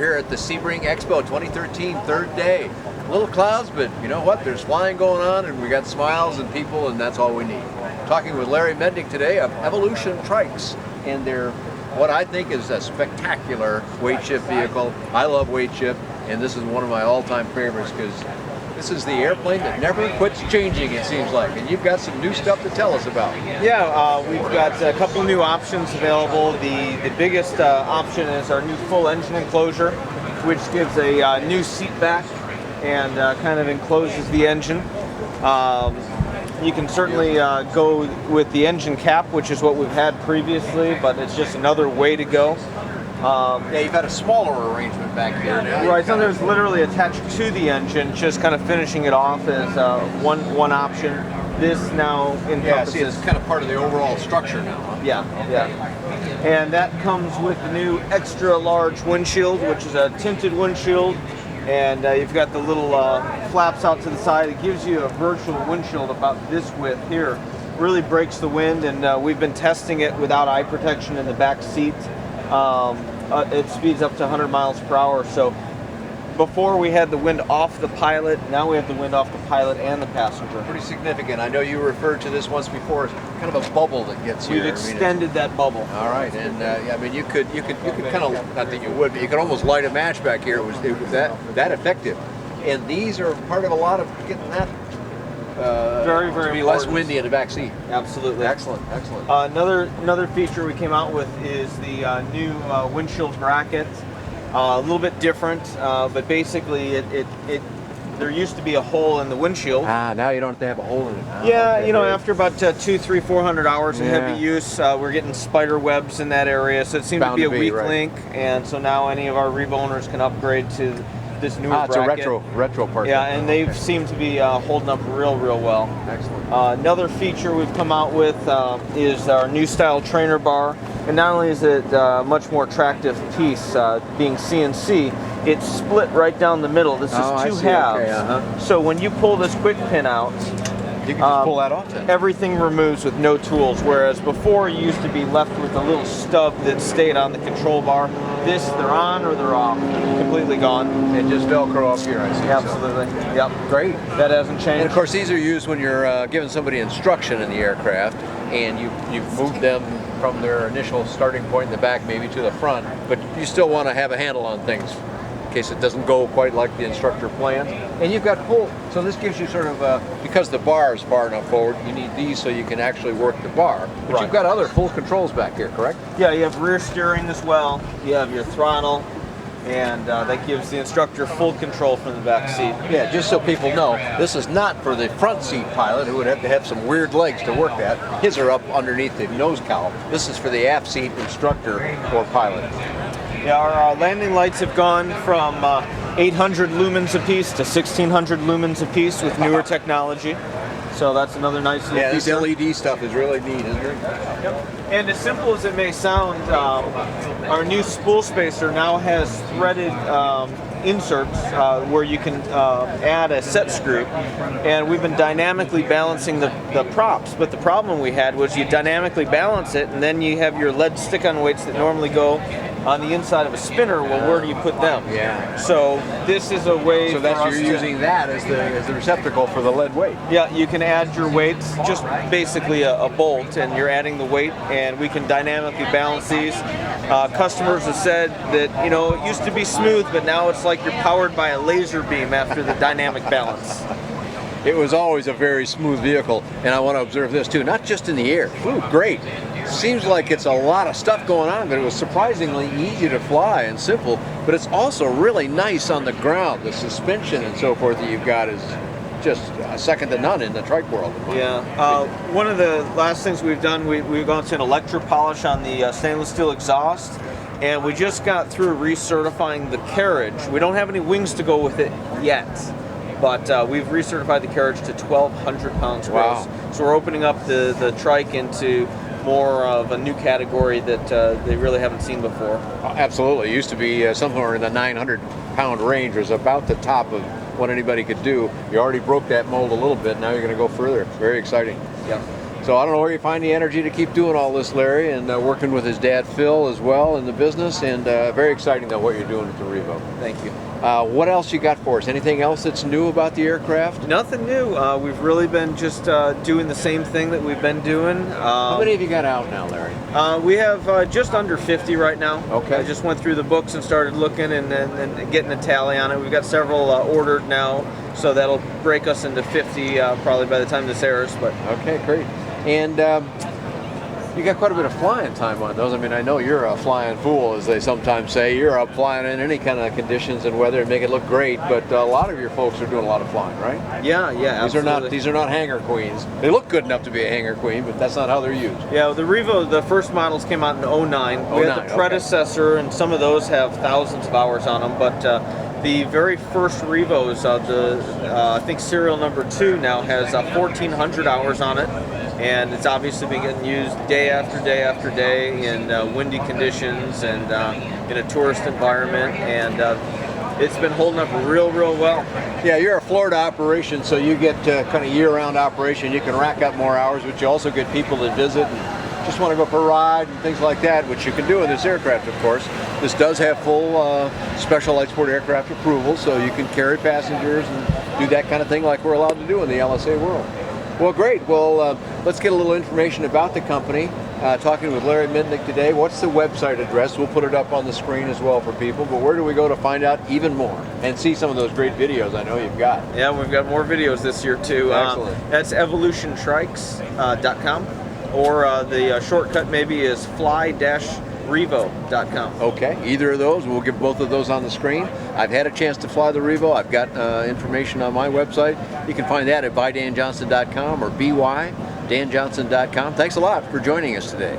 here at the Sebring Expo 2013, third day. Little clouds, but you know what? There's flying going on, and we got smiles and people, and that's all we need. Talking with Larry Mendick today of Evolution Trikes, and they're what I think is a spectacular weight shift vehicle. I love weight shift, and this is one of my all-time favorites because this is the airplane that never quits changing, it seems like, and you've got some new stuff to tell us about. Yeah, we've got a couple new options available. The biggest option is our new full engine enclosure, which gives a new seat back and kind of encloses the engine. You can certainly go with the engine cap, which is what we've had previously, but it's just another way to go. Yeah, you've had a smaller arrangement back here now. Right, so there's literally attached to the engine, just kind of finishing it off as one option. This now encompasses... Yeah, see, it's kind of part of the overall structure now, huh? Yeah, yeah. And that comes with the new extra large windshield, which is a tinted windshield. And you've got the little flaps out to the side. It gives you a virtual windshield about this width here. Really breaks the wind, and we've been testing it without eye protection in the back seat. It speeds up to 100 miles per hour. So before we had the wind off the pilot, now we have the wind off the pilot and the passenger. Pretty significant. I know you referred to this once before as kind of a bubble that gets here. We've extended that bubble. All right, and yeah, I mean you could kind of, not that you would, but you could almost light a match back here. It was that effective. And these are part of a lot of getting that very to be less windy in the back seat. Absolutely. Excellent, excellent. Another feature we came out with is the new windshield bracket. A little bit different, but basically there used to be a hole in the windshield. Now you don't have to have a hole in it. Yeah, okay, you know, after about 400 hours of heavy use, we're getting spider webs in that area, so it seemed to be a weak link, and so now any of our REVO owners can upgrade to this newer bracket. It's a retro part. Yeah, and they seem to be holding up real well. Excellent. Another feature we've come out with is our new style trainer bar. And not only is it a much more attractive piece, being CNC, it's split right down the middle. This is two halves. Okay, So when you pull this quick pin out, you can just pull that off then. Everything removes with no tools, whereas before you used to be left with a little stub that stayed on the control bar. This, they're on or they're off. Completely gone. And just Velcro up here, I see. Absolutely. So. Yep. Great. That hasn't changed. And of course these are used when you're giving somebody instruction in the aircraft, and you've moved them from their initial starting point in the back maybe to the front, but you still want to have a handle on things in case it doesn't go quite like the instructor planned. And you've got full, so this gives you sort of, because the bar is far enough forward, you need these so you can actually work the bar. But right. You've got other full controls back here, correct? Yeah, you have rear steering as well. You have your throttle, and that gives the instructor full control from the back seat. Yeah, just so people know, this is not for the front seat pilot who would have to have some weird legs to work that. His are up underneath the nose cowl. This is for the aft seat instructor or pilot. Yeah, our landing lights have gone from 800 lumens apiece to 1600 lumens apiece with newer technology. So that's another nice little feature. This LED stuff is really neat, isn't it? Yep. And as simple as it may sound, our new spool spacer now has threaded inserts where you can add a set screw, and we've been dynamically balancing the props. But the problem we had was you dynamically balance it, and then you have your lead stick-on weights that normally go on the inside of a spinner. Well, where do you put them? Yeah. So this is a way. So that's you're using that as the receptacle for the lead weight. Yeah, you can add your weights, just basically a bolt, and you're adding the weight, and we can dynamically balance these. Customers have said that, you know, it used to be smooth, but now it's like you're powered by a laser beam after the dynamic balance. It was always a very smooth vehicle, and I want to observe this too, not just in the air. Ooh, great. Seems like it's a lot of stuff going on, but it was surprisingly easy to fly and simple, but it's also really nice on the ground. The suspension and so forth that you've got is just second to none in the trike world. Yeah. One of the last things we've done, we've gone to an electro polish on the stainless steel exhaust, and we just got through recertifying the carriage. We don't have any wings to go with it yet, but we've recertified the carriage to 1,200 pounds gross. Wow. So we're opening up the trike into more of a new category that they really haven't seen before. Absolutely. It used to be somewhere in the 900-pound range was about the top of what anybody could do. You already broke that mold a little bit. Now you're going to go further. Very exciting. Yeah. So I don't know where you find the energy to keep doing all this, Larry, and working with his dad Phil as well in the business, and very exciting though what you're doing with the REVO. Thank you. What else you got for us? Anything else that's new about the aircraft? Nothing new. We've really been just doing the same thing that we've been doing. How many have you got out now, Larry? We have just under 50 right now. Okay. I just went through the books and started looking and getting a tally on it. We've got several ordered now, so that'll break us into 50 probably by the time this airs. But okay, great. And you got quite a bit of flying time on those. I mean, I know you're a flying fool, as they sometimes say. You're up flying in any kind of conditions and weather and make it look great. But a lot of your folks are doing a lot of flying, right? Yeah, absolutely. These are not hangar queens. They look good enough to be a hangar queen, but that's not how they're used. Yeah, the REVO, the first models came out in 09. We had the predecessor, and some of those have thousands of hours on them. But the very first REVOs, I think serial number 2 now has 1,400 hours on it. And it's obviously been getting used day after day after day in windy conditions and in a tourist environment, and it's been holding up real well. Yeah, you're a Florida operation, so you get kind of year-round operation. You can rack up more hours, but you also get people to visit and just want to go for a ride and things like that, which you can do in this aircraft, of course. This does have full special light sport aircraft approval, so you can carry passengers and do that kind of thing like we're allowed to do in the LSA world. Well, great. Well, let's get a little information about the company. Talking with Larry Mitnick today. What's the website address? We'll put it up on the screen as well for people. But where do we go to find out even more and see some of those great videos I know you've got? Yeah, we've got more videos this year too. Excellent. That's evolutiontrikes.com, or the shortcut maybe is fly-revo.com. Okay, either of those. We'll give both of those on the screen. I've had a chance to fly the REVO. I've got information on my website. You can find that at bydanjohnson.com or bydanjohnson.com. Thanks a lot for joining us today.